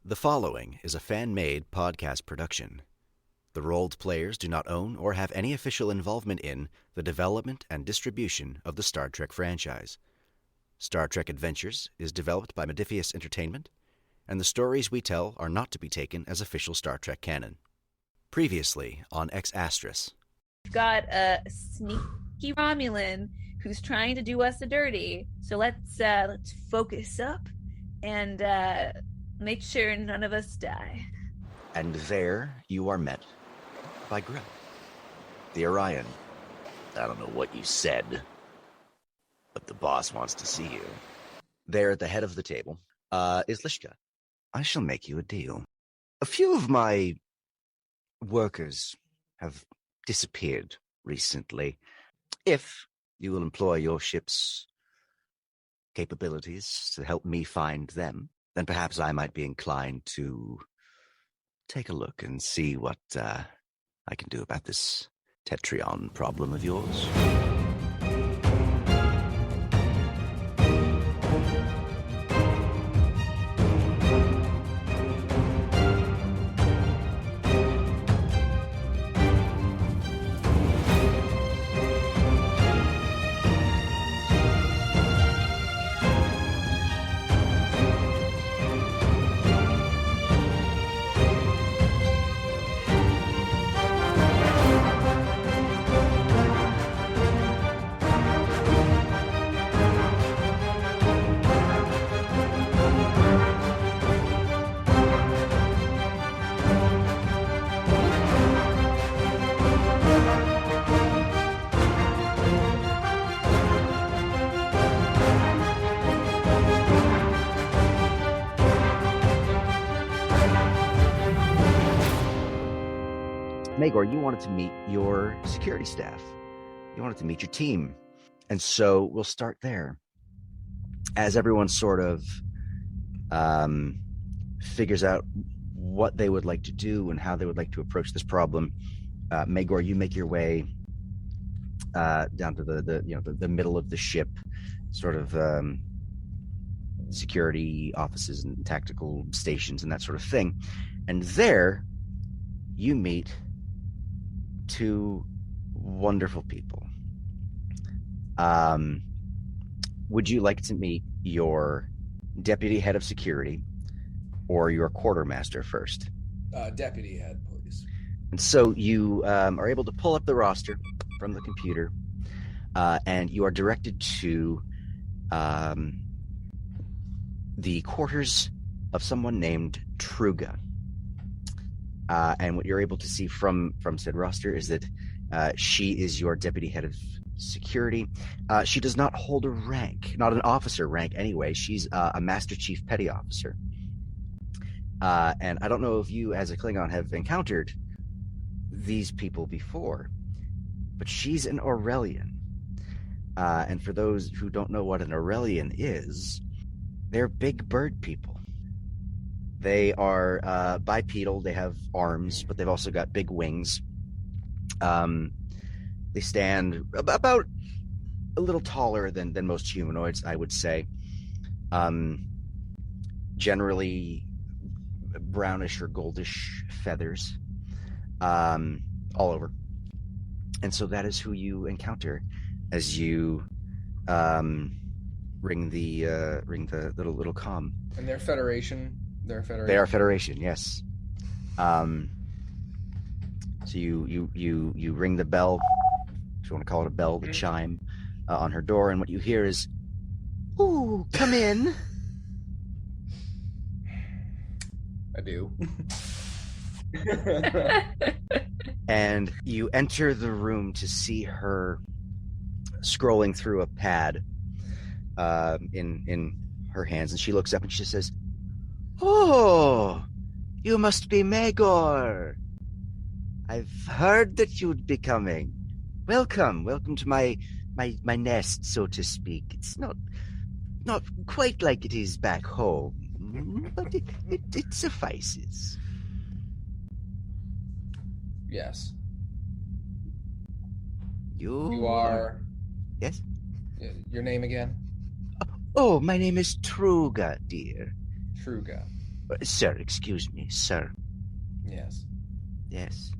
The following is a fan-made podcast production. The Rolde players do not own or have any official involvement in the development and distribution of the Star Trek franchise. Star Trek Adventures is developed by Modiphius Entertainment, and the stories we tell are not to be taken as official Star Trek canon. Previously on Ex Astris. We've got a sneaky Romulan who's trying to do us a dirty, so let's focus up and make sure none of us die. And there you are met by Grell, the Orion. I don't know what you said, but the boss wants to see you. There at the head of the table is Lishka. I shall make you a deal. A few of my workers have disappeared recently. If you will employ your ship's capabilities to help me find them, then perhaps I might be inclined to take a look and see what I can do about this Tetrion problem of yours. Maegor, you wanted to meet your security staff. You wanted to meet your team. And so we'll start there. As everyone sort of figures out what they would like to do and how they would like to approach this problem, Maegor, you make your way down to the middle of the ship, sort of security offices and tactical stations and that sort of thing. And there you meet two wonderful people. Would you like to meet your deputy head of security or your quartermaster first? Deputy head, please. And so you are able to pull up the roster from the computer, and you are directed to the quarters of someone named Truga. And what you're able to see from said roster is that she is your deputy head of security. She does not hold a rank, not an officer rank anyway. She's a Master Chief Petty Officer. And I don't know if you, as a Klingon, have encountered these people before, but she's an Aurelian. And for those who don't know what an Aurelian is, they're big bird people. They are bipedal. They have arms, but they've also got big wings. They stand about a little taller than most humanoids, I would say. Generally brownish or goldish feathers all over. And so that is who you encounter as you ring the little comm. And they're Federation. They are Federation, yes. So you ring the bell, if you want to call it a bell, the chime on her door, and what you hear is, "Ooh, come in." I do. And you enter the room to see her scrolling through a pad in her hands, and she looks up and she says, "Oh, you must be Maegor. I've heard that you'd be coming. Welcome to my nest, so to speak. It's not quite like it is back home, but it suffices." Yes. You are... Yes? Your name again? Oh, my name is Truga, dear. Truga. Sir, excuse me, sir. Yes. Yes.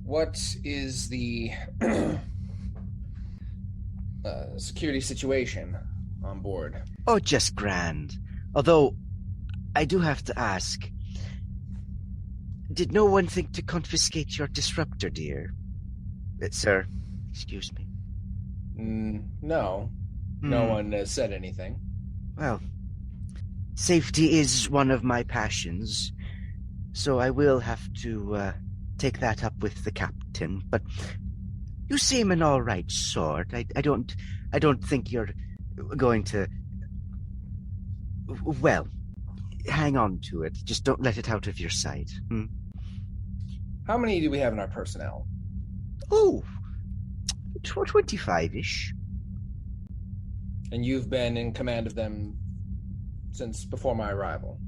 What is the security situation on board? Oh, just grand. Although, I do have to ask, did no one think to confiscate your disruptor, dear? Sir, excuse me. No. No one has said anything. Well, safety is one of my passions, so I will have to take that up with the captain. But you seem an all right sort. I don't think you're going to. Well, hang on to it. Just don't let it out of your sight. How many do we have in our personnel? Oh, 25-ish. And you've been in command of them since before my arrival?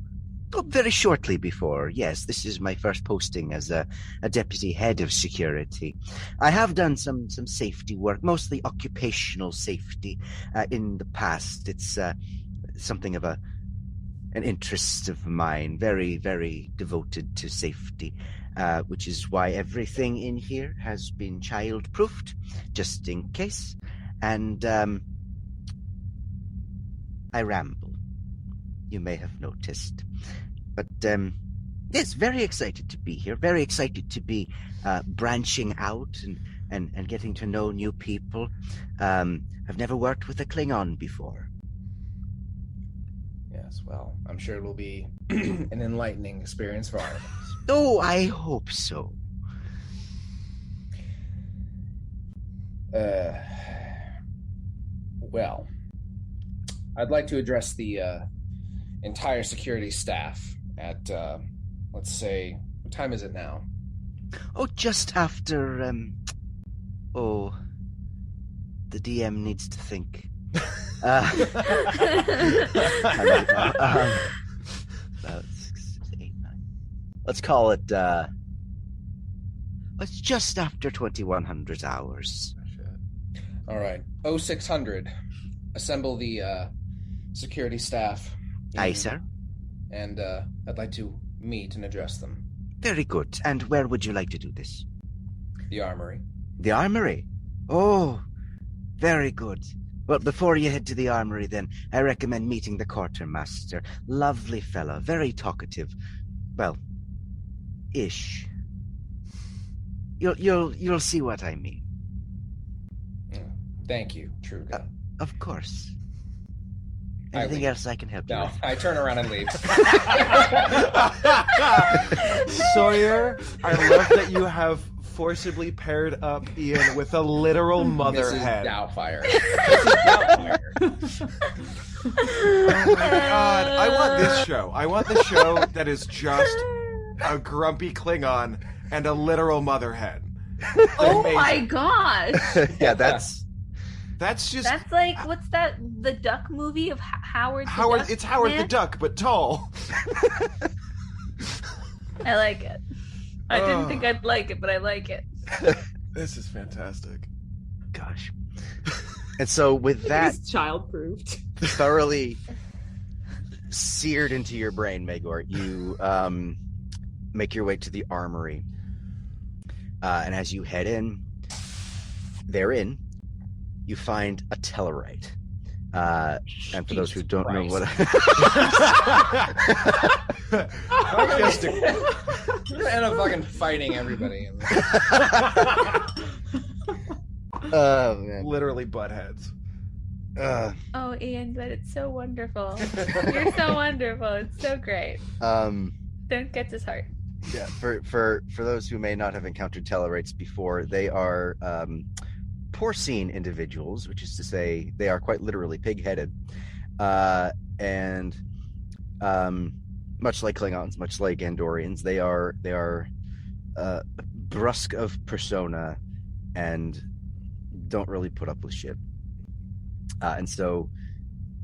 Oh, very shortly before, yes. This is my first posting as a deputy head of security. I have done some safety work, mostly occupational safety, in the past. It's something of an interest of mine, very, very devoted to safety, which is why everything in here has been child-proofed, just in case. And I ramble. You may have noticed. But, yes, very excited to be here. Very excited to be branching out and getting to know new people. I've never worked with a Klingon before. Yes, well, I'm sure it will be an enlightening experience for all of us. Oh, I hope so. Well, I'd like to address the entire security staff at, let's say, what time is it now? Oh, just after, the DM needs to think. About 6, 8, 9. Let's call it, it's just after 2100 hours. All right. 0600. Assemble the security staff. Aye, sir. And I'd like to meet and address them. Very good. And where would you like to do this? The armory. The armory? Oh, very good. Well, before you head to the armory, then, I recommend meeting the quartermaster. Lovely fellow, very talkative. Well, ish. You'll see what I mean. Thank you, true guy. Of course. Anything else I can help you No, with? I turn around and leave. Sawyer, I love that you have forcibly paired up Ian with a literal mother Mrs. hen. Doubtfire. Mrs. Doubtfire. Oh my god, I want this show. I want the show that is just a grumpy Klingon and a literal mother hen. Oh Amazing. my gosh! Yeah, that's just That's like, what's that? The Duck movie of Howard the Howard. Duck It's Howard the Man? Duck, but tall. I like it. I didn't think I'd like it, but I like it. This is fantastic. gosh. And so with that It's child-proofed. thoroughly seared into your brain, Maegor, you make your way to the armory. And as you head in, therein, you find a Tellarite. And for those who don't know what We're gonna end up fucking fighting everybody. Oh man. Literally butt heads. Oh, Ian, but it's so wonderful. You're so wonderful. It's so great. Don't get disheartened. Yeah, for those who may not have encountered Tellarites before, they are porcine individuals, which is to say they are quite literally pig-headed, and much like Klingons, much like Andorians, they are brusque of persona and don't really put up with shit. And so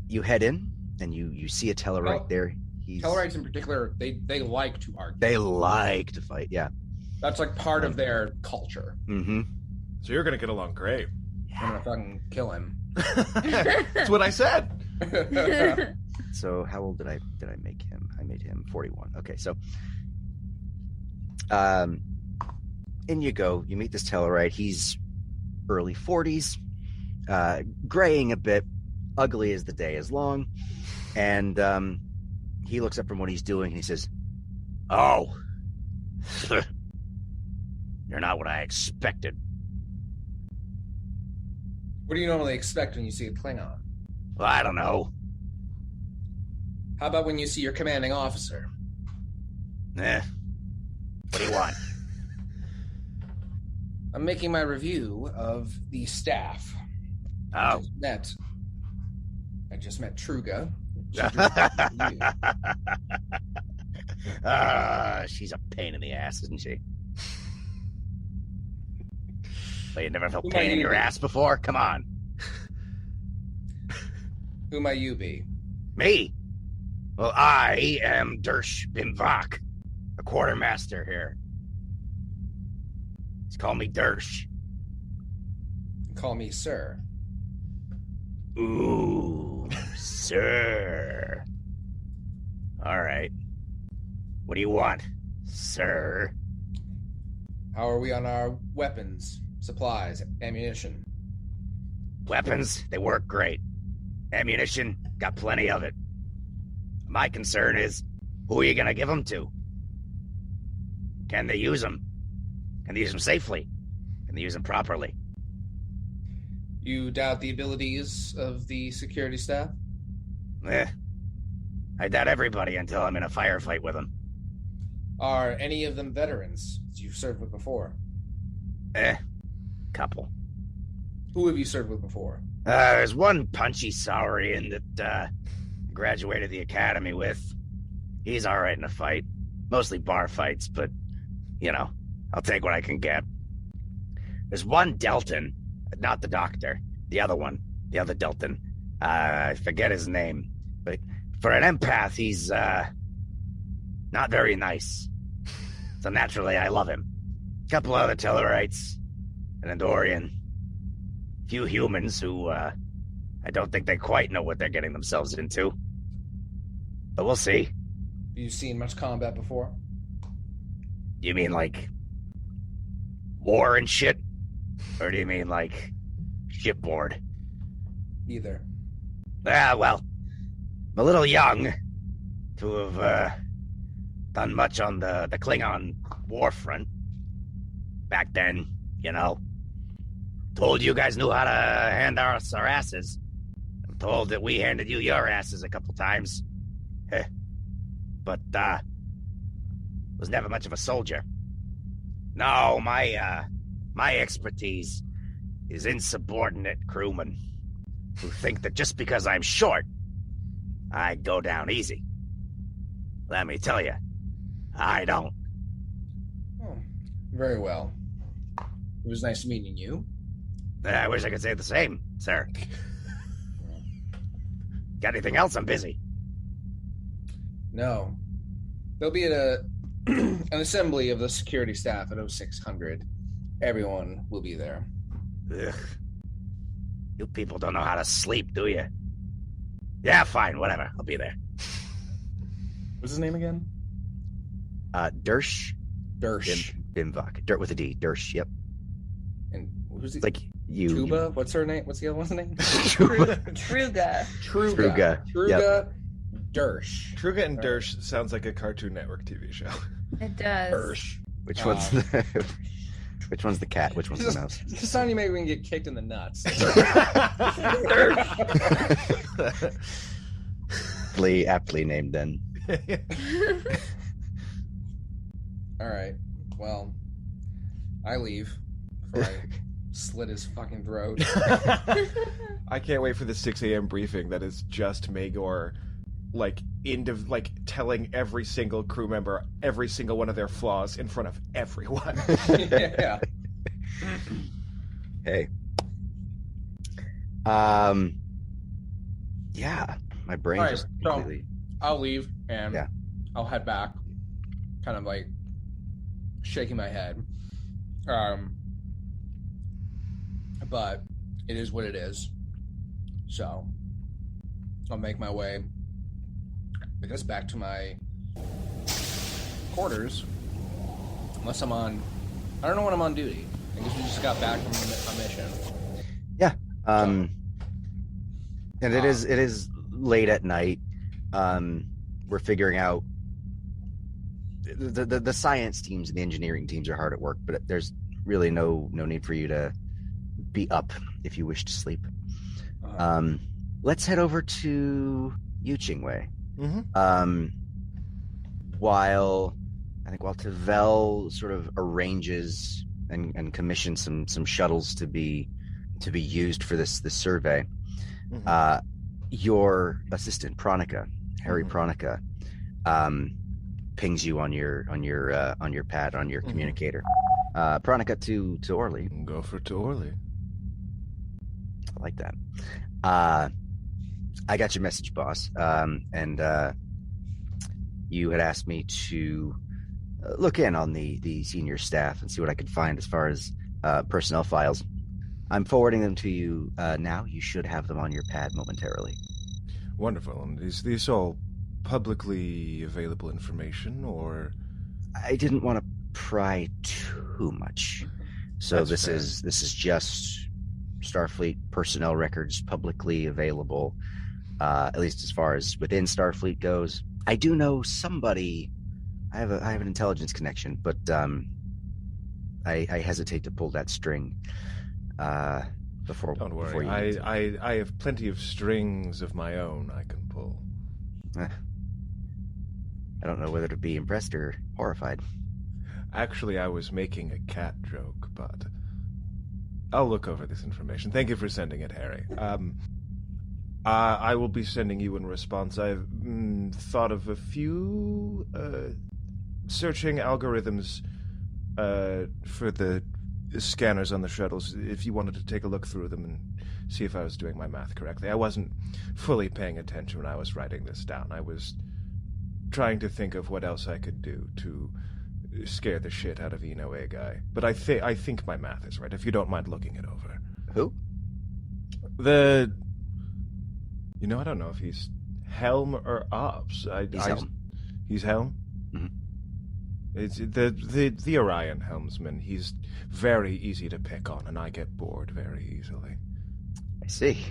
you head in and you see a Tellarite there. Tellarites in particular, they like to argue. They like to fight, yeah. That's like part of their culture. Mm-hmm. So you're gonna get along great. I'm gonna fucking kill him. That's what I said. So how old did I make him? I made him 41. Okay, so in you go. You meet this Tellarite. He's early 40s, graying a bit, ugly as the day is long, and he looks up from what he's doing and he says, Oh. You're not what I expected. What do you normally expect when you see a Klingon? Well, I don't know. How about when you see your commanding officer? What do you want? I'm making my review of the staff. Oh. I just met Truga. She's a pain in the ass, isn't she? But you never felt Who pain might in you your be? ass before? Come on. Who might you be? Me? Well, I am Dersh Bimvak, a quartermaster here. Just call me Dersh. Call me sir. Ooh, sir. All right. What do you want, sir? How are we on our weapons, supplies, ammunition? Weapons, they work great. Ammunition, got plenty of it. My concern is, who are you going to give them to? Can they use them? Can they use them safely? Can they use them properly? You doubt the abilities of the security staff? I doubt everybody until I'm in a firefight with them. Are any of them veterans you've served with before? Couple. Who have you served with before? There's one punchy Saurian that graduated the academy with. He's all right in a fight. Mostly bar fights, but, you know, I'll take what I can get. There's one Deltan, not the doctor, the other one, the other Deltan. I forget his name, but for an empath, he's not very nice. So naturally, I love him. A couple other Tellarites, an Andorian, few humans who I don't think they quite know what they're getting themselves into. But we'll see. Have you seen much combat before? You mean like war and shit? Or do you mean like shipboard? Either. Well, I'm a little young to have done much on the Klingon war front. Back then, you know. Told you guys knew how to hand us our asses. I'm told that we handed you your asses a couple times. But, was never much of a soldier. No, my expertise is insubordinate crewmen who think that just because I'm short, I go down easy. Let me tell you, I don't. Oh, very well. It was nice meeting you. I wish I could say the same, sir. Got anything else? I'm busy. No. There'll be an assembly of the security staff at 0600. Everyone will be there. Ugh. You people don't know how to sleep, do you? Yeah, fine, whatever. I'll be there. What's his name again? Dersh Dersh. Bimvak. Dirt with a D. Dersh, yep. And who's the It's like you. Tuba? What's her name? What's the other one's name? Truga. Truga. Truga. Yep. Dersh. Truga and Dersh sounds like a Cartoon Network TV show. It does. Dersh. Which one's the which one's the cat? Which one's the mouse? It's sounding maybe we can get kicked in the nuts. Aptly named then. All right. Well, I leave before I slit his fucking throat. I can't wait for the 6 a.m. briefing that is just Maegor, telling every single crew member every single one of their flaws in front of everyone. Yeah. Hey. Yeah, my brain All right, just so- completely. I'll leave and Yeah. I'll head back, kind of like shaking my head. But it is what it is. So I'll make my way I guess back to my quarters. Unless I'm on... I don't know when I'm on duty. I guess we just got back from a mission. Yeah. And it is late at night. We're figuring out... The science teams and the engineering teams are hard at work, but there's really no need for you to be up if you wish to sleep. Let's head over to you, Chingwe. Mm-hmm. While Tavel sort of arranges and commissions some shuttles to be used for this survey, your assistant Harry Pronica, pings you on your pad on your communicator. Pronica to Orly. Go for to Orly. I like that. I got your message, boss. And you had asked me to look in on the senior staff and see what I could find as far as personnel files. I'm forwarding them to you now. You should have them on your pad momentarily. Wonderful. And is this all publicly available information, or? I didn't want to pry too much, so this is just Starfleet personnel records publicly available, at least as far as within Starfleet goes. I do know somebody. I have an intelligence connection, but I hesitate to pull that string. Before. Don't worry. Before you I have plenty of strings of my own I can pull. I don't know whether to be impressed or horrified. Actually, I was making a cat joke, but I'll look over this information. Thank you for sending it, Harry. I will be sending you in response. I've thought of a few searching algorithms for the scanners on the shuttles, if you wanted to take a look through them and see if I was doing my math correctly. I wasn't fully paying attention when I was writing this down. I was trying to think of what else I could do to scare the shit out of Eno A guy. But I think my math is right, if you don't mind looking it over. Who? I don't know if he's Helm or Ops. He's Helm. He's Helm? Mm-hmm. It's the Orion helmsman. He's very easy to pick on, and I get bored very easily. I see.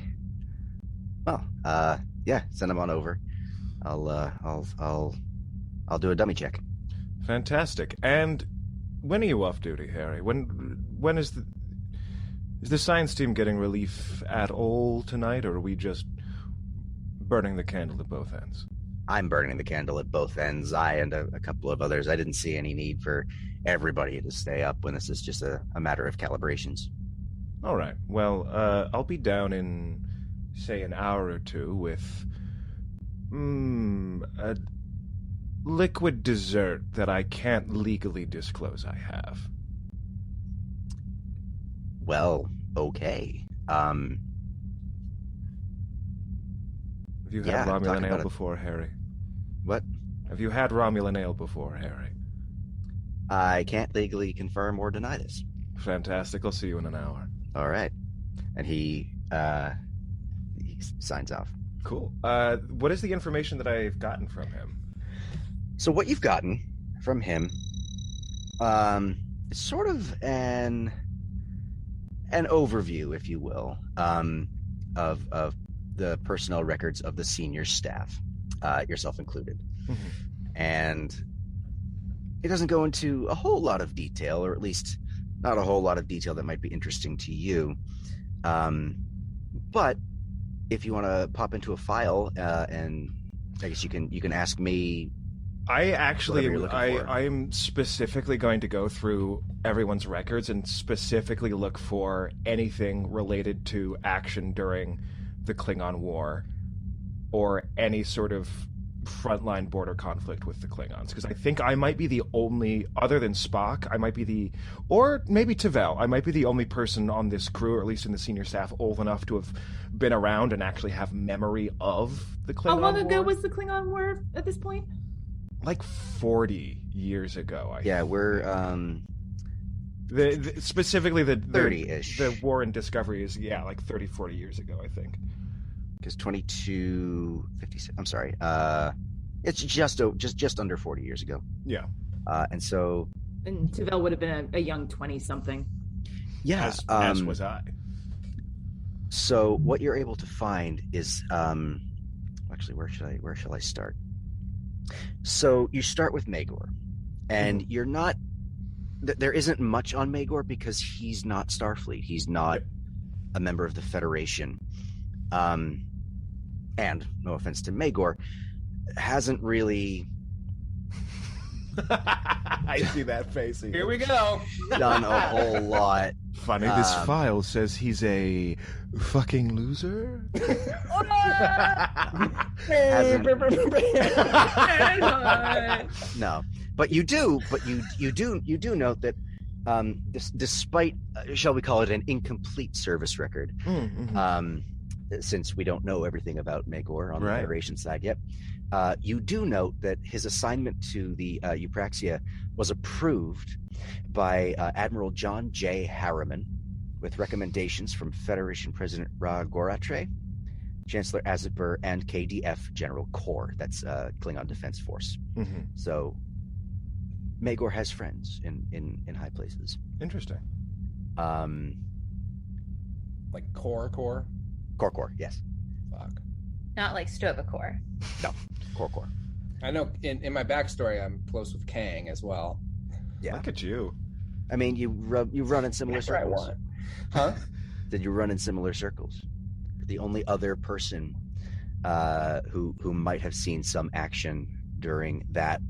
Well, yeah, send him on over. I'll do a dummy check. Fantastic. And when are you off duty, Harry? When is the science team getting relief at all tonight, or are we just burning the candle at both ends? I'm burning the candle at both ends. I and a couple of others. I didn't see any need for everybody to stay up when this is just a matter of calibrations. All right. Well, I'll be down in, say, an hour or two with a liquid dessert that I can't legally disclose I have. Well, okay. Have you had Romulan ale before, Harry? What? Have you had Romulan ale before, Harry? I can't legally confirm or deny this. Fantastic. I'll see you in an hour. All right. And he signs off. Cool. What is the information that I've gotten from him? So what you've gotten from him is sort of an overview, if you will, of the personnel records of the senior staff, yourself included. Mm-hmm. And it doesn't go into a whole lot of detail, or at least not a whole lot of detail that might be interesting to you. But if you want to pop into a file, and I guess you can ask me. I'm specifically going to go through everyone's records and specifically look for anything related to action during the Klingon War or any sort of frontline border conflict with the Klingons, because I think I might be the only, other than Spock, or maybe Tavel, I might be the only person on this crew, or at least in the senior staff, old enough to have been around and actually have memory of the Klingon War. How long ago was the Klingon War at this point? Like 40 years ago, Yeah, we're specifically the 30-ish. The war in Discovery is like 30, 40 years ago, I think. Because 2256. I'm sorry. It's just under 40 years ago. Yeah. And so... And Tavel would have been a young 20-something. Yeah. As was I. So what you're able to find is... actually, where shall I start? So you start with Maegor. And you're not... There isn't much on Maegor because he's not Starfleet. He's not a member of the Federation. And, no offense to Maegor, hasn't really... I see that face. Here we go. done a whole lot. Funny, this file says he's a fucking loser. No, but you do note that despite shall we call it an incomplete service record, since we don't know everything about Maegor on the Federation side yet, you do note that his assignment to the Eupraxia was approved by Admiral John J. Harriman, with recommendations from Federation President Ra Goratre, Chancellor Azipur, and KDF General Kor. That's Klingon Defense Force. So Maegor has friends in high places. Interesting. Like core? Kor, yes. Fuck. Not like Stovacor. No, Kor. I know in my backstory I'm close with Kang as well. Yeah. Look at you. I mean, you run in similar circles. Huh? Did you run in similar circles? The only other person who might have seen some action during that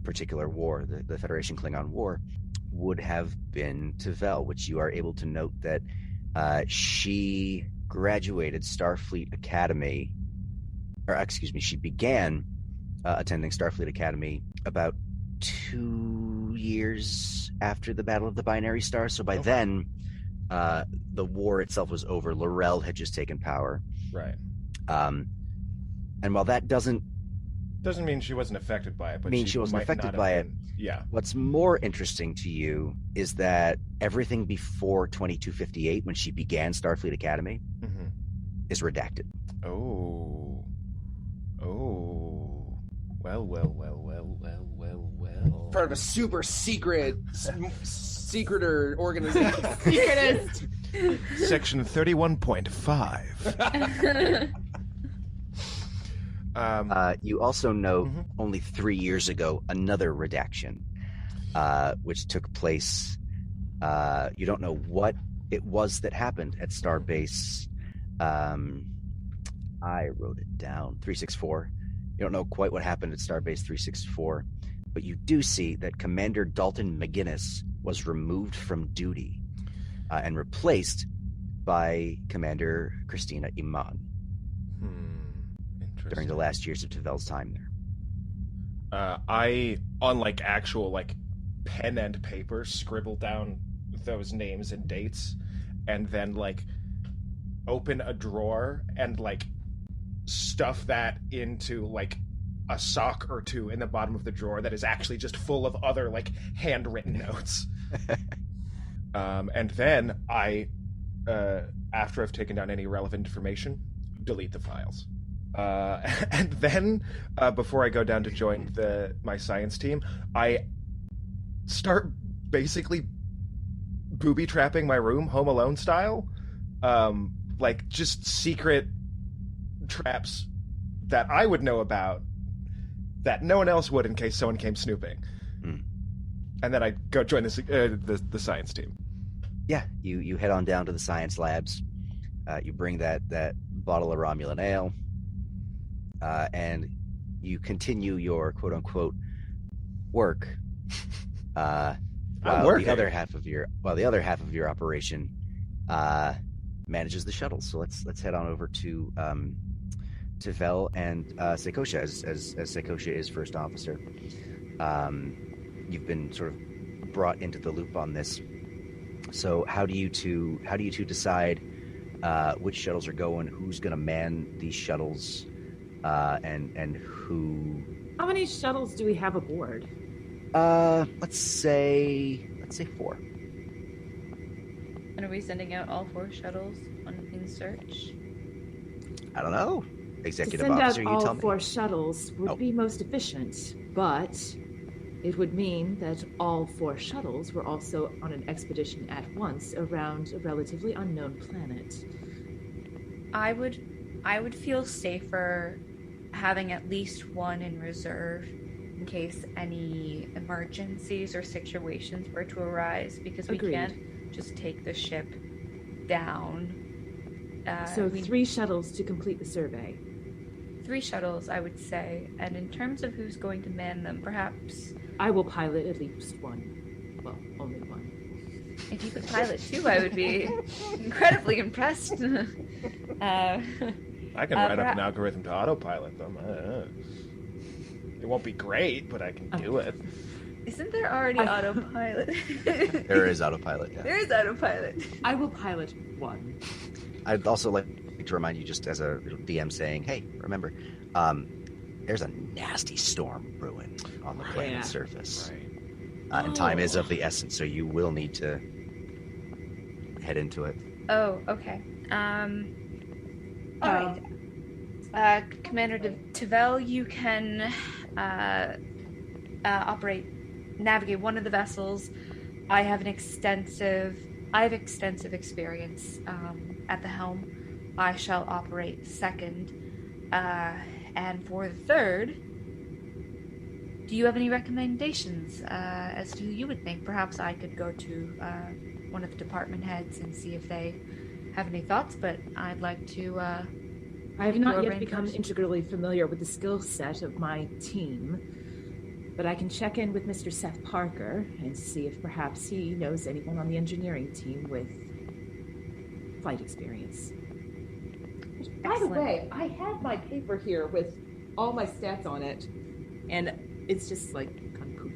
particular war, the Federation Klingon War, would have been Tavel, which you are able to note that she graduated Starfleet Academy, or excuse me, she began attending Starfleet Academy about 2 years after the Battle of the Binary Star. So by then, the war itself was over. L'Rell had just taken power. Right. And while that doesn't mean she wasn't affected by it, but she wasn't affected by it. Yeah. What's more interesting to you is that everything before 2258, when she began Starfleet Academy, is redacted. Oh. Well. Part of a super secret organization. Secretist. Section 31.5. You also know only 3 years ago another redaction, which took place. You don't know what it was that happened at Starbase. I wrote it down. 364. You don't know quite what happened at Starbase 364, but you do see that Commander Dalton McGuinness was removed from duty and replaced by Commander Christina Iman. During the last years of Tavel's time there. I, on like actual like pen and paper, scribble down those names and dates, and then like open a drawer and like stuff that into like a sock or two in the bottom of the drawer that is actually just full of other like handwritten notes. And then I, after I've taken down any relevant information, delete the files. And then, before I go down to join my science team, I start basically booby trapping my room, Home Alone style, like just secret traps that I would know about that no one else would in case someone came snooping. And then I go join the science team. Yeah, you head on down to the science labs. You bring that bottle of Romulan ale. And you continue your quote unquote work, while the other half of your operation manages the shuttle. So let's head on over to Tavel and Seikosha, as Seikosha is first officer. You've been sort of brought into the loop on this. So how do you two decide which shuttles are going? Who's going to man these shuttles? And who? How many shuttles do we have aboard? Let's say 4. And are we sending out all 4 shuttles in search? I don't know. executive to send officer, out you all tell me? 4 shuttles would Oh. be most efficient, but it would mean that all 4 shuttles were also on an expedition at once around a relatively unknown planet. I would feel safer having at least one in reserve in case any emergencies or situations were to arise, because we Agreed. can't just take the ship down. So 3 shuttles to complete the survey. 3 shuttles, I would say. And in terms of who's going to man them, perhaps I will pilot at least one. Well, only one. if you could pilot 2, I would be incredibly impressed. I can write up an algorithm to autopilot them. It won't be great, but I can do it. Isn't there already autopilot? There is autopilot, yeah. There is autopilot. I will pilot 1. I'd also like to remind you, just as a DM saying, hey, remember, there's a nasty storm brewing on the planet's surface. Right. And time is of the essence, so you will need to head into it. Oh, okay. All right. Commander Tavel, you can navigate one of the vessels. I have extensive experience at the helm. I shall operate second. And for the third, do you have any recommendations as to who you would think? Perhaps I could go to one of the department heads and see if they have any thoughts, but I'd like to... I have not yet Brain become first. integrally familiar with the skill set of my team, but I can check in with Mr. Seth Parker and see if perhaps he knows anyone on the engineering team with flight experience. By the way, I have my paper here with all my stats on it, and it's just like gone poof.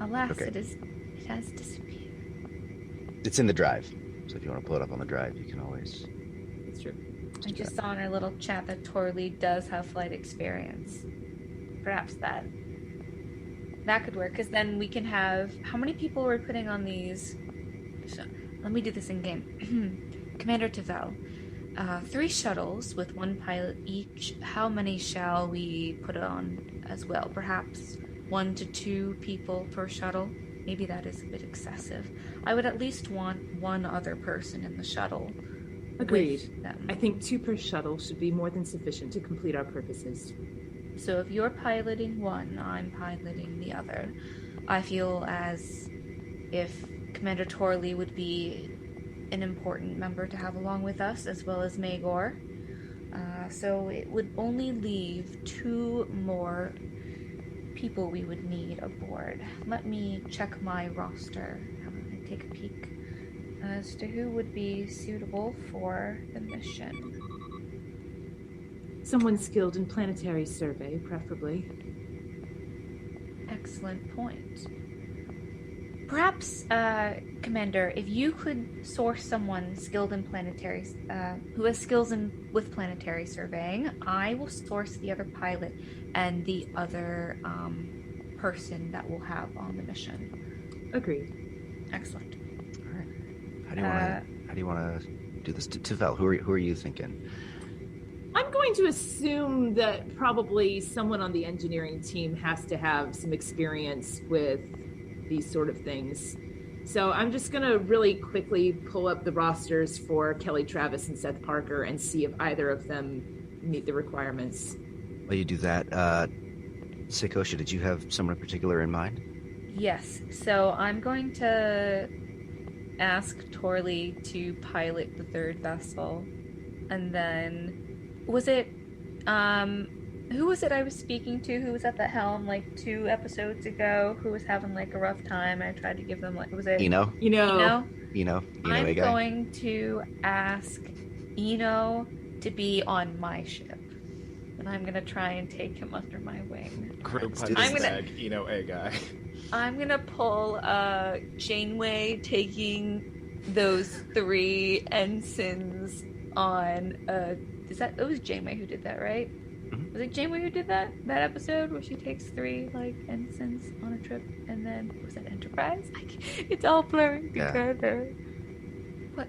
Alas, Okay. it has disappeared. It's in the drive, so if you want to pull it up on the drive, you can always... It's true. I just saw in our little chat that Torley does have flight experience. Perhaps that could work, because then we can have... How many people we're putting on these? So, let me do this in game. Commander Tavel, 3 shuttles with 1 pilot each. How many shall we put on as well? Perhaps 1 to 2 people per shuttle? Maybe that is a bit excessive. I would at least want 1 other person in the shuttle. Agreed. with them. I think 2 per shuttle should be more than sufficient to complete our purposes. So if you're piloting one, I'm piloting the other. I feel as if Commander Torley would be an important member to have along with us, as well as Maegor. So it would only leave 2 more people we would need aboard. Let me check my roster. Have a take a peek as to who would be suitable for the mission. Someone skilled in planetary survey, preferably. Excellent point. Perhaps, Commander, if you could source someone skilled in planetary, who has skills with planetary surveying, I will source the other pilot and the other person that we'll have on the mission. Agreed. Excellent. All right. How do you want to do this? Tavel, who are you thinking? I'm going to assume that probably someone on the engineering team has to have some experience with these sort of things. So I'm just going to really quickly pull up the rosters for Kelly Travis and Seth Parker and see if either of them meet the requirements. While you do that, Seikosha, did you have someone in particular in mind? Yes. So I'm going to ask Torley to pilot the 3rd vessel, and then was it who was it I was speaking to who was at the helm like 2 episodes ago who was having like a rough time? I tried to give them like, was it Eno? Eno? I'm I'm going to ask Eno to be on my ship, and I'm gonna try and take him under my wing. Crew Let's do punch this. bag, A guy. I'm gonna pull Janeway taking those 3 ensigns on it was Janeway who did that, right? Mhm. Was it Janeway who did that episode where she takes 3 like ensigns on a trip, and then was it Enterprise? It's all blurring Yeah. together. What?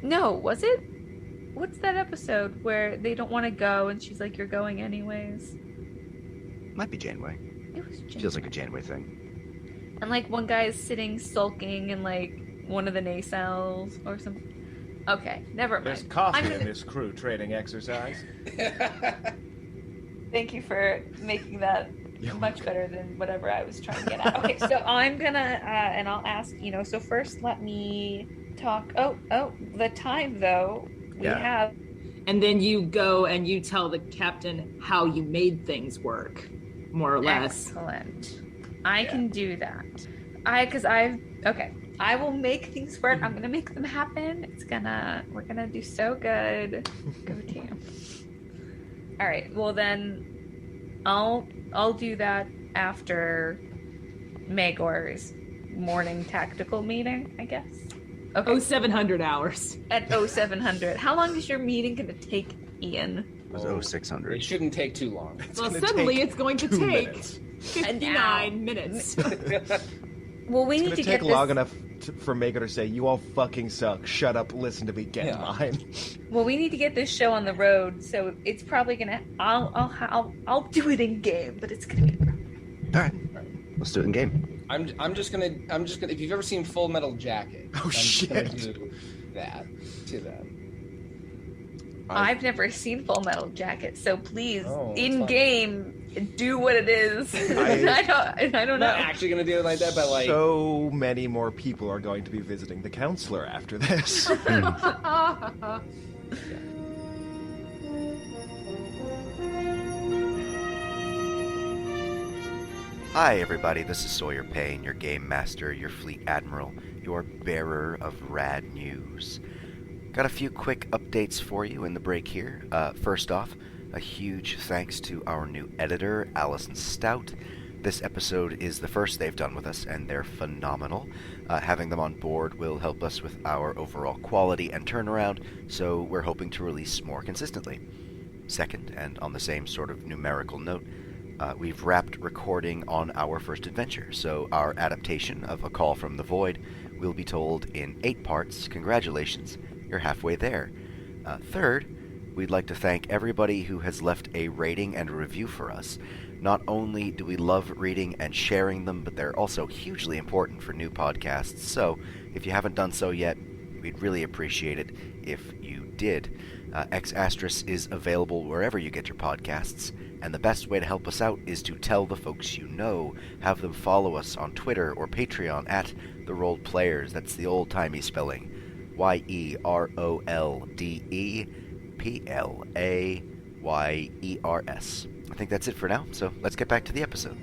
No, was it what's that episode where they don't want to go and she's like, "You're going anyways"? Might be Janeway. It was Feels like a Janeway thing. And like one guy is sitting sulking in like one of the nacelles or something. Okay, never mind. There's coffee in this crew training exercise. Thank you for making that much better than whatever I was trying to get at. Okay, so I'm gonna and I'll ask, so first let me talk. Oh, the time though we have. And then you go and you tell the captain how you made things work, more or less. Excellent. I can do that. I will make things work. I'm gonna make them happen. We're gonna do so good. Go team. All right. Well then, I'll do that after Maegor's morning tactical meeting, I guess. Okay. 0700 hours. At 0700. How long is your meeting gonna take, Ian? It was 0600. It shouldn't take too long. Well, suddenly it's going to take minutes. 59 minutes. Well, we It's need gonna to take get long this. enough for Maegor to say, "You all fucking suck. Shut up. Listen to me. Get in line." Well, we need to get this show on the road, so it's probably gonna. I'll do it in game, but it's gonna be. All right, let's do it in game. I'm just gonna. If you've ever seen Full Metal Jacket, Oh, I'm just gonna shit. do that to them. I've never seen Full Metal Jacket, so please, Oh, that's in fine. game, do what it is. I- I don't I'm know. not actually gonna do it like that, but like. So many more people are going to be visiting the counselor after this. Hi, everybody. This is Sawyer Paine, your game master, your fleet admiral, your bearer of rad news. Got a few quick updates for you in the break here. First off, a huge thanks to our new editor, Allison Stout. This episode is the first they've done with us, and they're phenomenal. Having them on board will help us with our overall quality and turnaround, so we're hoping to release more consistently. Second, and on the same sort of numerical note, we've wrapped recording on our first adventure, so our adaptation of A Call from the Void will be told in 8 parts. Congratulations, you're halfway there. Third, we'd like to thank everybody who has left a rating and a review for us. Not only do we love reading and sharing them, but they're also hugely important for new podcasts, so if you haven't done so yet, we'd really appreciate it if you did. X Astris is available wherever you get your podcasts, and the best way to help us out is to tell the folks you know. Have them follow us on Twitter or Patreon at The Rolde Players. That's the old-timey spelling. YEROLDEPLAYERS. I think that's it for now, so let's get back to the episode.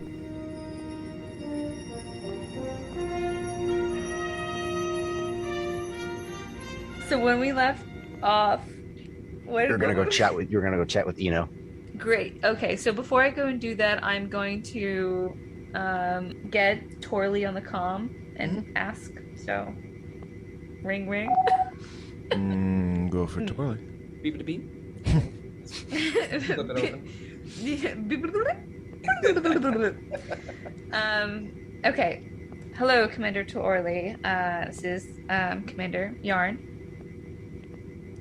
So when we left off, You're gonna go chat with Eno. Great. Okay, so before I go and do that, I'm going to get Torley on the comm and ask. So, ring ring. Go for Torley. Beep it beep. Flip it open. Okay. Hello, Commander Torley. This is Commander Yarin.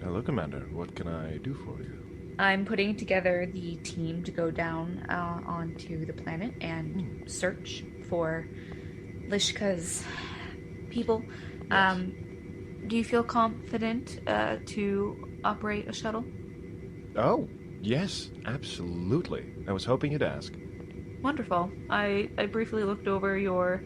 Hello, Commander. What can I do for you? I'm putting together the team to go down onto the planet and search for Lishka's people. Yes. Do you feel confident to operate a shuttle? Oh, yes, absolutely. I was hoping you'd ask. Wonderful. I briefly looked over your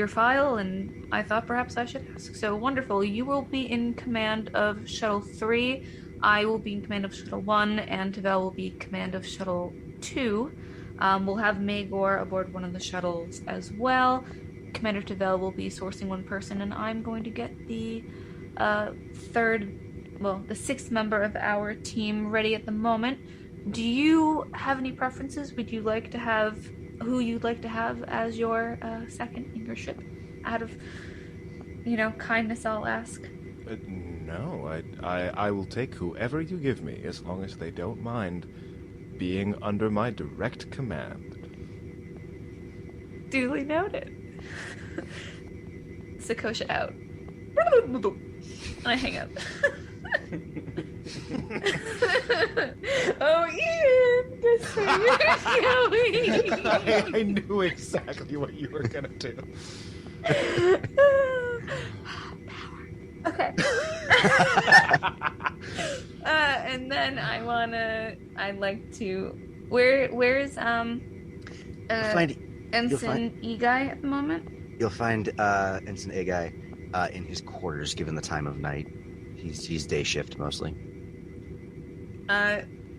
file and I thought perhaps I should ask. So wonderful. You will be in command of Shuttle 3. I will be in command of Shuttle 1, and Tavel will be in command of Shuttle 2. We'll have Maegor aboard one of the shuttles as well. Commander Tavel will be sourcing one person, and I'm going to get the the 6th member of our team ready at the moment. Do you have any preferences? Would you like to have who you'd like to have as your second in your ship? Out of, kindness, I'll ask. No, I will take whoever you give me, as long as they don't mind being under my direct command. Duly noted. Seikosha out. I hang up. Oh, Ian, guess where you're going? I knew exactly what you were gonna do. Okay. And then I'd like to. Where's Ensign E-Guy at the moment? You'll find Ensign Agai in his quarters, given the time of night. He's day shift mostly.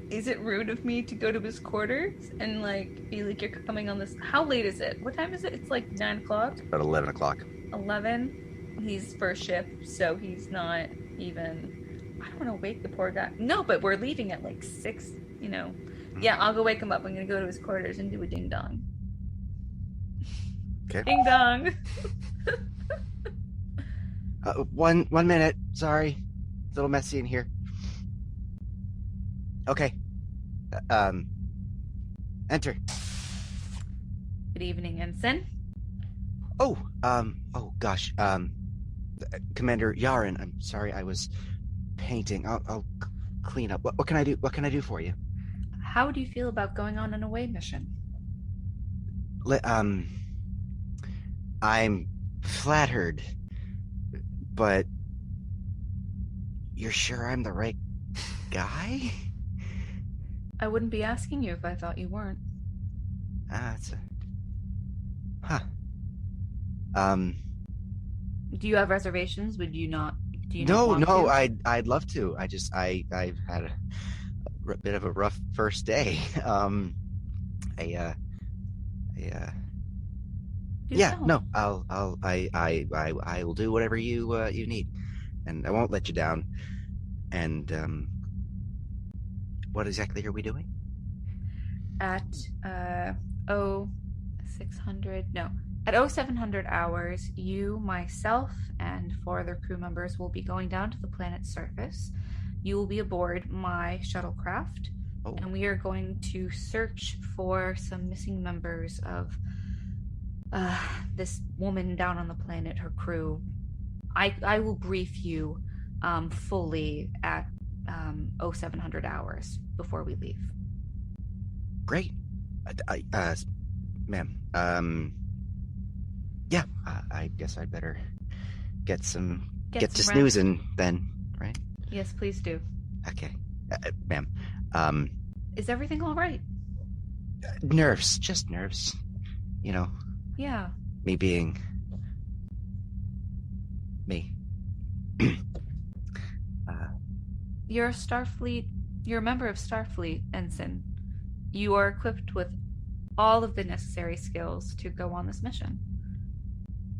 Is it rude of me to go to his quarters and be like, you're coming on this? How late is it? What time is it? It's 9 o'clock. About 11 o'clock. 11. He's first shift, so he's not even. I don't want to wake the poor guy. No, but we're leaving at 6. Yeah, I'll go wake him up. I'm gonna go to his quarters and do a ding dong. Okay. Ding dong. 1 minute. Sorry, it's a little messy in here. Okay. Enter. Good evening, Ensign. Oh gosh. Commander Yarin, I'm sorry, I was painting. I'll clean up. What can I do? What can I do for you? How do you feel about going on an away mission? I'm flattered, but you're sure I'm the right guy? I wouldn't be asking you if I thought you weren't. Do you have reservations? Would you not? Do you not want to? I'd love to. I've had a bit of a rough first day. I will do whatever you need, and I won't let you down. And what exactly are we doing? At 0700 hours, you, myself, and 4 other crew members will be going down to the planet's surface. You will be aboard my shuttlecraft, and we are going to search for some missing members of this woman down on the planet, her crew. I will brief you fully at 0700 hours before we leave. Great. Ma'am. Yeah, I guess I'd better get to snoozing then, right? Yes, please do. Okay. Ma'am. Is everything all right? Nerves. Just nerves. Yeah. Me being me. You're a member of Starfleet, Ensign. You are equipped with all of the necessary skills to go on this mission.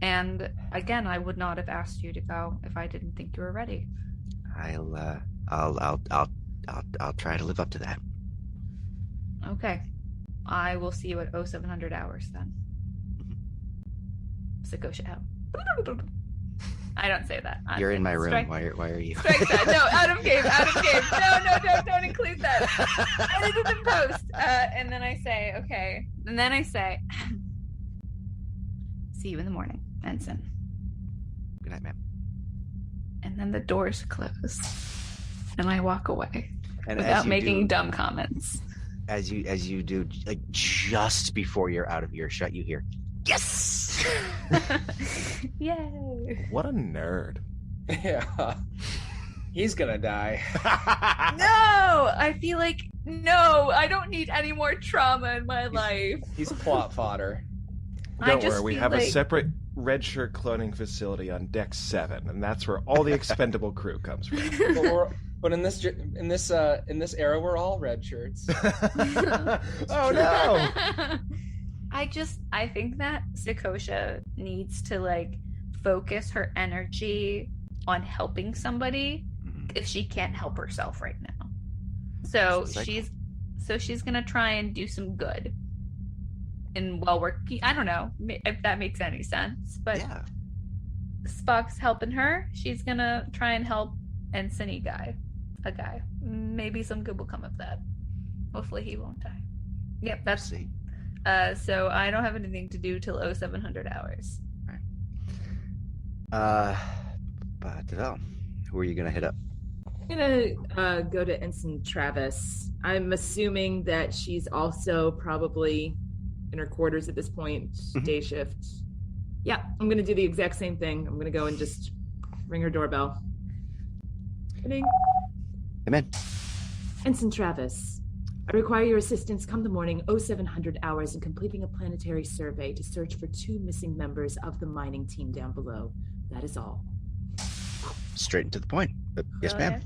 And again, I would not have asked you to go if I didn't think you were ready. I'll try to live up to that. Okay. I will see you at 0700 hours then. Seikosha out. I don't say that. You're in my room. Why are you? Strike that. No, out of game. No, don't include that. Edit it in post. And then I say, okay. And then I say, see you in the morning, Ensign. Good night, ma'am. And then the doors close. And I walk away and without making dumb comments. As you do, just before you're out of earshot, you hear, yes! Yay! What a nerd. Yeah. He's gonna die. No! I feel like, no, I don't need any more trauma in my life. He's plot fodder. Don't worry, we have a separate red shirt cloning facility on Deck 7, and that's where all the expendable crew comes from. But in this era, we're all red shirts. Oh no! I think that Seikosha needs to focus her energy on helping somebody if she can't help herself right now. So she's gonna try and do some good. And while I don't know if that makes any sense, but yeah. Spock's helping her. She's gonna try and help Ensign a guy. Maybe some good will come of that. Hopefully he won't die. Yep, that's it. So I don't have anything to do till 0700 hours. Right. But who are you gonna hit up? gonna go to Ensign Travis. I'm assuming that she's also probably in her quarters at this point, day shift. Yeah, I'm gonna do the exact same thing. I'm gonna go and just ring her doorbell. Ding. Come in. Ensign Travis, I require your assistance come the morning 0700 hours in completing a planetary survey to search for 2 missing members of the mining team down below. That is all. Straight and to the point. Yes, ma'am.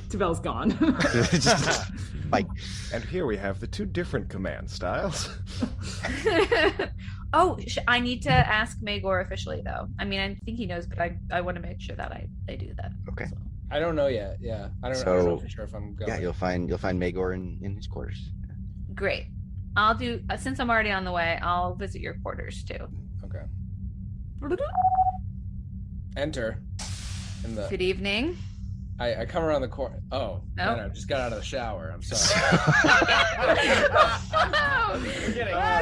Tabell's gone. Just, like, And here we have the 2 different command styles. I need to ask Maegor officially, though. I mean, I think he knows, but I want to make sure that I do that. Okay. So. I don't know yet. Yeah, I don't know for sure if I'm going. Yeah, you'll find Maegor in his quarters. Great. I'll do since I'm already on the way. I'll visit your quarters too. Okay. Enter. In the. Good evening. I come around the corner. Oh, no, I just got out of the shower. I'm sorry.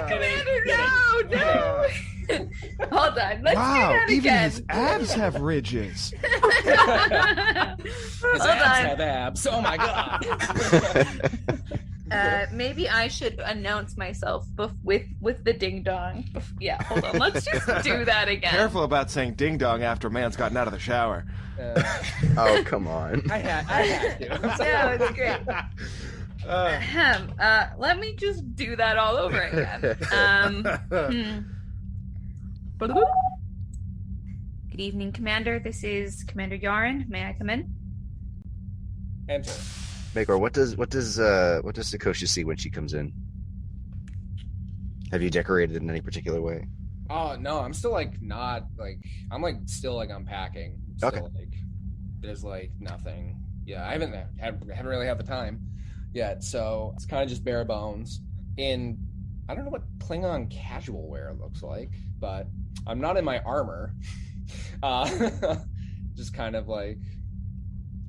Commander, no. Hold on. Let's do that even again. his abs have ridges. His abs have abs. Oh my god. Maybe I should announce myself with the ding dong. Yeah, hold on. Let's just do that again. Careful about saying ding dong after a man's gotten out of the shower. Oh, come on. I had to. Yeah, it's great. Let me just do that all over again. Good evening, Commander. This is Commander Yarin. May I come in? Enter. Maegor, what does Seikosha see when she comes in? Have you decorated in any particular way? Oh no, I'm still I'm still unpacking. Still, Okay. There's nothing. Yeah, I haven't really had the time yet, so it's kind of just bare bones. I don't know what Klingon casual wear looks like, but I'm not in my armor. Just kind of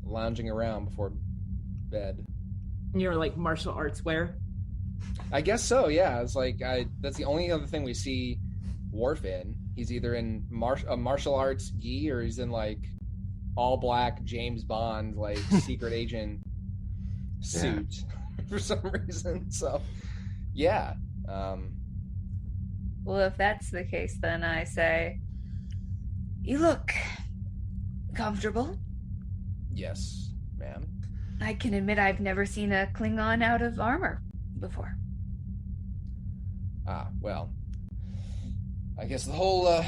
lounging around before bed. You're martial arts wear? I guess so, yeah. It's that's the only other thing we see Worf in. He's either in a martial arts gi or he's in all black James Bond secret agent suit for some reason. So yeah. Well, if that's the case, then I say, you look comfortable. Yes, ma'am. I can admit I've never seen a Klingon out of armor before. Well, I guess the whole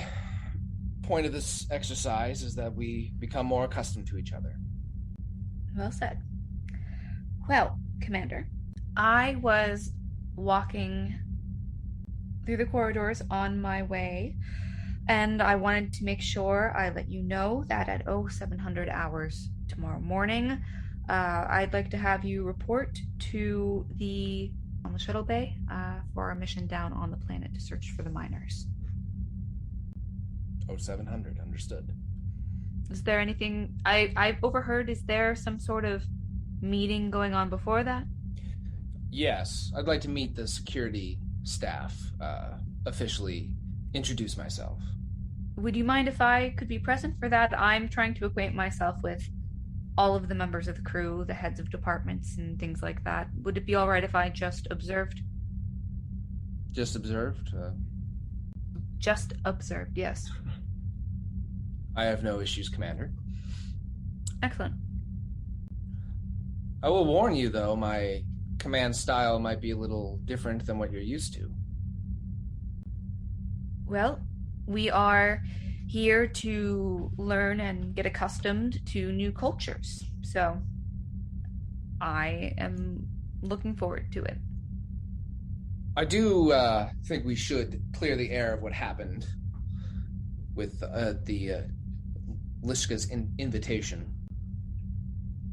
point of this exercise is that we become more accustomed to each other. Well said. Well, Commander, I was walking through the corridors on my way, and I wanted to make sure I let you know that at 0700 hours tomorrow morning, I'd like to have you report on the shuttle bay for our mission down on the planet to search for the miners. 0700, understood. Is there anything I've overheard? Is there some sort of meeting going on before that? Yes, I'd like to meet the security staff, officially introduce myself. Would you mind if I could be present for that? I'm trying to acquaint myself with all of the members of the crew, the heads of departments, and things like that. Would it be all right if I just observed? Just observed? Just observed, yes. I have no issues, Commander. Excellent. I will warn you, though, my command style might be a little different than what you're used to. Well, we are here to learn and get accustomed to new cultures, so I am looking forward to it. I do think we should clear the air of what happened with the Lishka's invitation.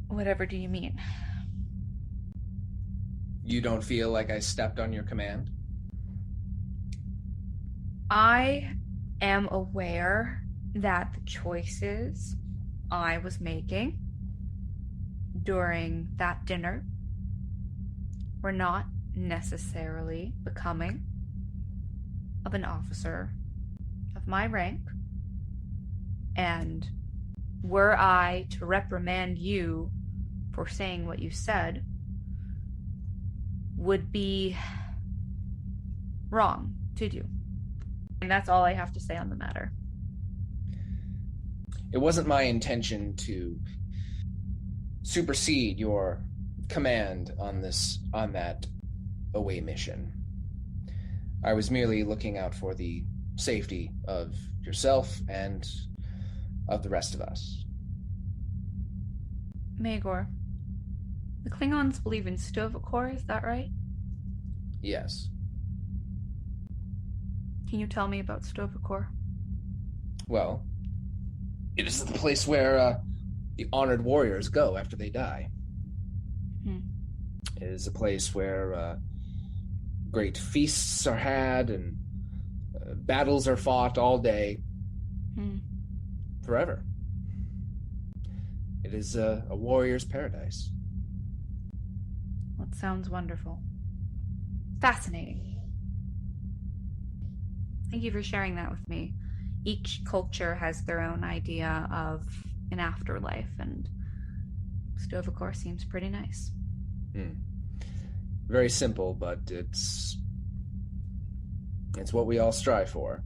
Whatever do you mean? You don't feel like I stepped on your command? I am aware that the choices I was making during that dinner were not necessarily becoming of an officer of my rank, and were I to reprimand you for saying what you said, would be wrong to do. And that's all I have to say on the matter. It wasn't my intention to supersede your command on that away mission. I was merely looking out for the safety of yourself and of the rest of us. Maegor, the Klingons believe in Stovacor, is that right? Yes. Can you tell me about Stovacor? Well, it is the place where the honored warriors go after they die. It is a place where great feasts are had and battles are fought all day, forever. It is a warrior's paradise. That sounds wonderful. Fascinating. Thank you for sharing that with me. Each culture has their own idea of an afterlife, and Stovacor seems pretty nice. Very simple, but it's what we all strive for.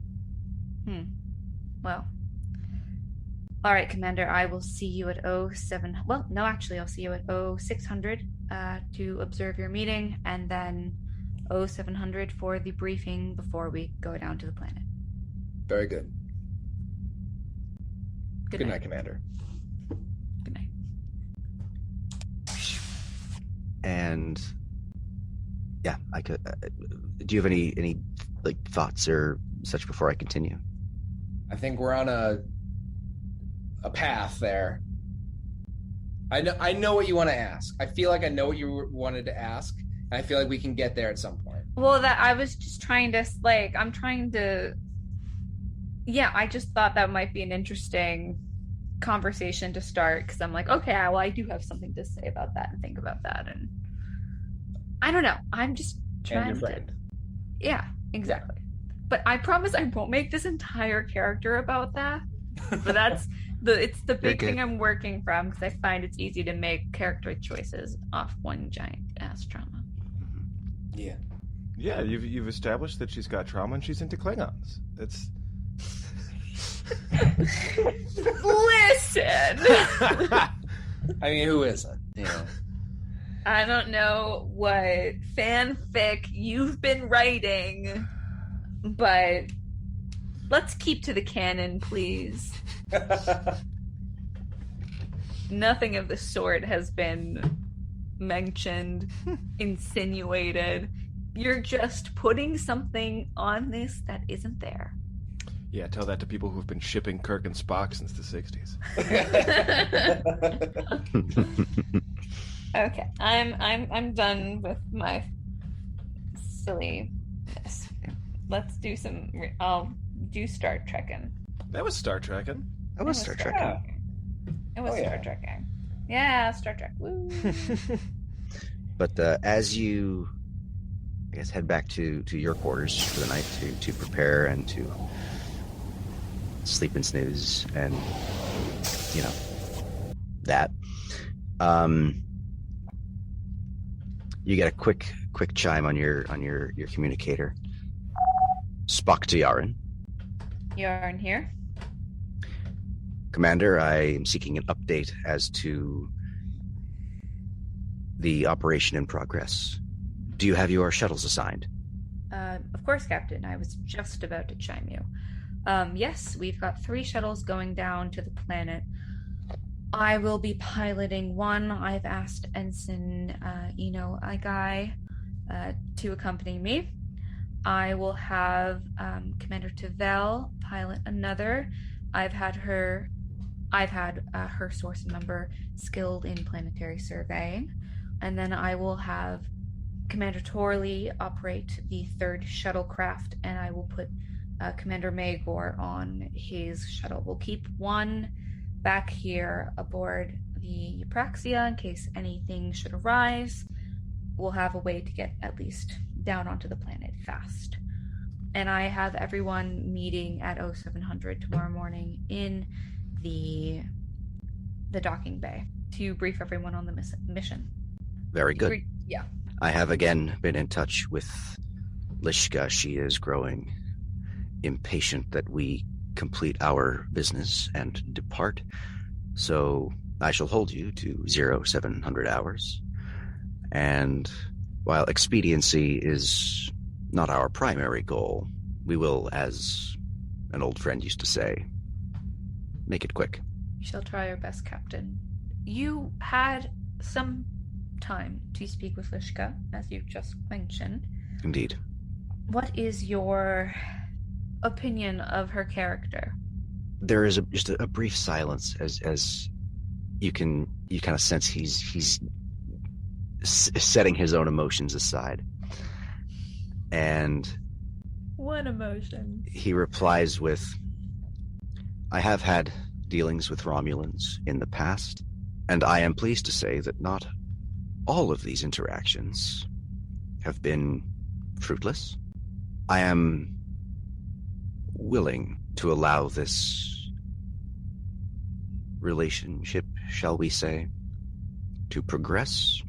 Well, all right, Commander, I will see you at 07... Well, no, actually, I'll see you at 0600 to observe your meeting, and then 0700 for the briefing before we go down to the planet. Very good. Good night, Commander. Good night. And yeah, I could. Do you have any like thoughts or such before I continue? I think we're on a path there. I know what you want to ask. I feel like I know what you wanted to ask, and I feel like we can get there at some point. Well, that I was just trying to I just thought that might be an interesting conversation to start, because I'm like, okay, well, I do have something to say about that and think about that, and I don't know. I'm just trying and your friend. Yeah, exactly. But I promise I won't make this entire character about that. But it's the big thing I'm working from, because I find it's easy to make character choices off one giant ass trauma. Yeah. Yeah, you've established that she's got trauma and she's into Klingons. That's... Listen! I mean, who isn't? Yeah. I don't know what fanfic you've been writing, but let's keep to the canon, please. Nothing of the sort has been mentioned, insinuated. You're just putting something on this that isn't there. Yeah, tell that to people who've been shipping Kirk and Spock since the 60s. Okay, I'm done with my silliness. Let's do some. I'll do Star Trekking. That was Star Trekking. That was Star Trek. It was Star Trekking. Yeah, Star Trek. Woo. But as you, I guess, head back to your quarters for the night to prepare and to sleep and snooze and that, you get a quick chime on your communicator. Spock to Yarin. Yarin here. Commander, I am seeking an update as to the operation in progress. Do you have your shuttles assigned? Of course, Captain. I was just about to chime you. Yes, we've got 3 shuttles going down to the planet. I will be piloting one. I've asked Ensign a guy to accompany me. I will have Commander Tavel pilot another. I've had her source member skilled in planetary surveying. And then I will have Commander Torley operate the 3rd shuttlecraft, and I will put Commander Maegor on his shuttle. We'll keep one back here aboard the Eupraxia in case anything should arise. We'll have a way to get at least down onto the planet fast. And I have everyone meeting at 0700 tomorrow morning in the the docking bay to brief everyone on the mission. Very good. Yeah. I have again been in touch with Lishka. She is growing impatient that we complete our business and depart. So I shall hold you to 0700 hours. And while expediency is not our primary goal, we will, as an old friend used to say, make it quick. We shall try our best, Captain. You had some time to speak with Lishka, as you just mentioned. Indeed. What is your opinion of her character? There is just a brief silence as you kind of sense he's setting his own emotions aside. And what emotion? He replies with, I have had dealings with Romulans in the past, and I am pleased to say that not all of these interactions have been fruitless. I am willing to allow this relationship, shall we say, to progress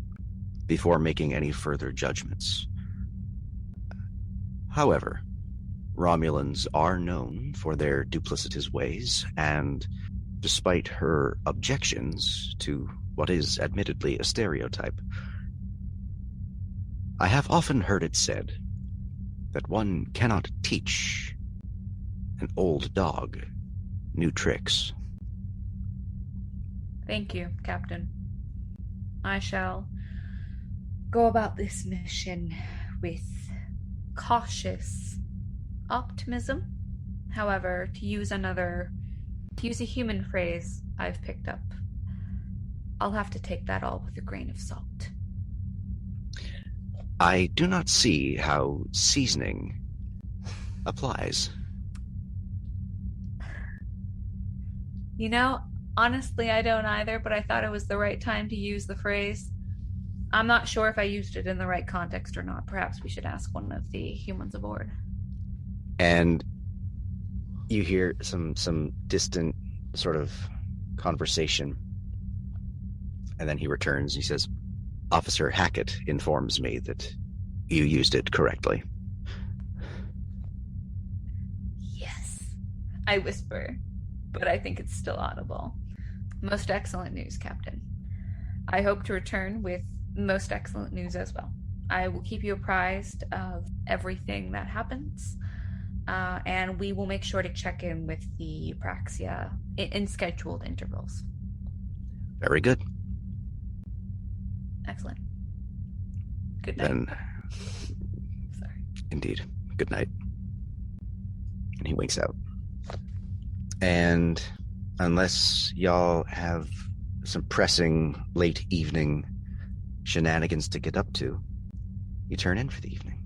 before making any further judgments. However, Romulans are known for their duplicitous ways, and despite her objections to what is admittedly a stereotype, I have often heard it said that one cannot teach an old dog new tricks. Thank you, Captain. I shall go about this mission with cautious optimism. However, to use a human phrase I've picked up, I'll have to take that all with a grain of salt. I do not see how seasoning applies. You know, honestly, I don't either, but I thought it was the right time to use the phrase. I'm not sure if I used it in the right context or not. Perhaps we should ask one of the humans aboard. And you hear some distant sort of conversation. And then he returns. He says, Officer Hackett informs me that you used it correctly. Yes, I whisper, but I think it's still audible. Most excellent news, Captain. I hope to return with most excellent news as well. I will keep you apprised of everything that happens, and we will make sure to check in with the Eupraxia in scheduled intervals. Very good. Excellent. Good night. Then, Sorry. Indeed. Good night. And he winks out. And unless y'all have some pressing late evening shenanigans to get up to, you turn in for the evening.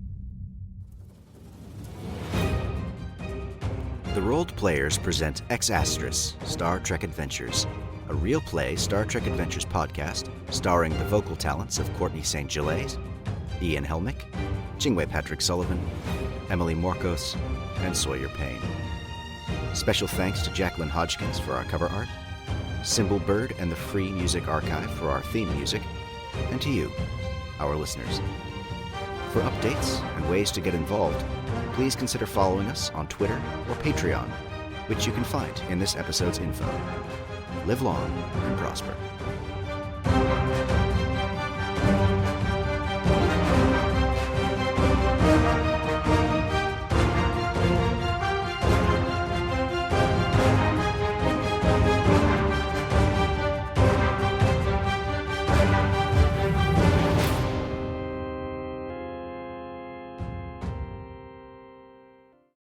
The Rolde Players present Ex Astris, Star Trek Adventures, a real play Star Trek Adventures podcast starring the vocal talents of Courtney St. Gelais, Ian Helmick, Chingwe Padraig Sullivan, Emily Morcos, and Sawyer Paine. Special thanks to Jaclyn Hodgkins for our cover art, Symbol Bird and the Free Music Archive for our theme music, and to you, our listeners. For updates and ways to get involved, please consider following us on Twitter or Patreon, which you can find in this episode's info. Live long and prosper.